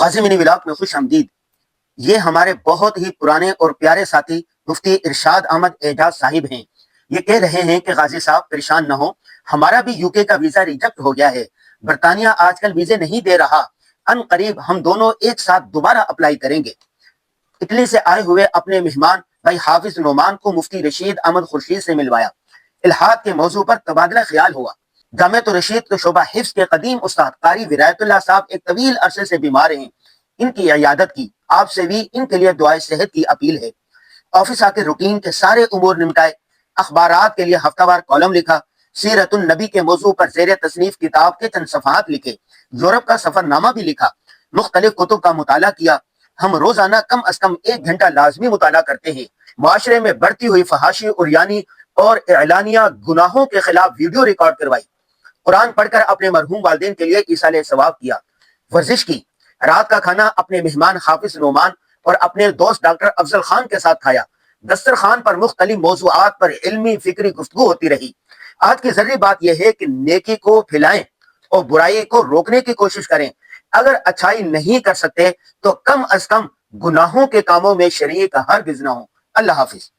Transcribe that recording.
غازی منی vlog میں خوش آمدید۔ یہ ہمارے بہت ہی پرانے اور پیارے ساتھی مفتی ارشاد احمد اعجاز صاحب ہیں۔ یہ کہہ رہے ہیں کہ غازی صاحب پریشان نہ ہو، ہمارا بھی UK کا ویزا ریجیکٹ ہو گیا ہے، برطانیہ آج کل ویزے نہیں دے رہا، ان قریب ہم دونوں ایک ساتھ دوبارہ اپلائی کریں گے۔ اٹلی سے آئے ہوئے اپنے مہمان بھائی حافظ نعمان کو مفتی رشید احمد خورشید سے ملوایا، الحاد کے موضوع پر تبادلہ خیال ہوا۔ جامعۃ الرشید کے شعبہ حفظ کے قدیم استاد قاری ولایت اللہ صاحب ایک طویل عرصے سے بیمار ہیں، ان کی عیادت کی، آپ سے بھی ان کے لیے دعائے صحت کی اپیل ہے۔ آفس آ کے روٹین کے سارے امور نمٹائے، اخبارات کے لیے ہفتہ وار کالم لکھا، سیرت النبی کے موضوع پر زیر تصنیف کتاب کے چند صفحات لکھے، یورپ کا سفر نامہ بھی لکھا، مختلف کتب کا مطالعہ کیا۔ ہم روزانہ کم از کم 1 گھنٹہ لازمی مطالعہ کرتے ہیں۔ معاشرے میں بڑھتی ہوئی فحاشی عریانی اور اعلانیہ گناہوں کے خلاف ویڈیو ریکارڈ کروائی، قرآن پڑھ کر اپنے مرحوم والدین کے لیے ایصال ثواب کیا، ورزش کی، رات کا کھانا اپنے مہمان حافظ نعمان اور اپنے دوست ڈاکٹر افضل خان کے ساتھ کھایا۔ دسترخوان پر مختلف موضوعات پر علمی فکری گفتگو ہوتی رہی۔ آج کی ضروری بات یہ ہے کہ نیکی کو پھیلائیں اور برائی کو روکنے کی کوشش کریں۔ اگر اچھائی نہیں کر سکتے تو کم از کم گناہوں کے کاموں میں شریک ہرگز نہ ہوں۔ اللہ حافظ۔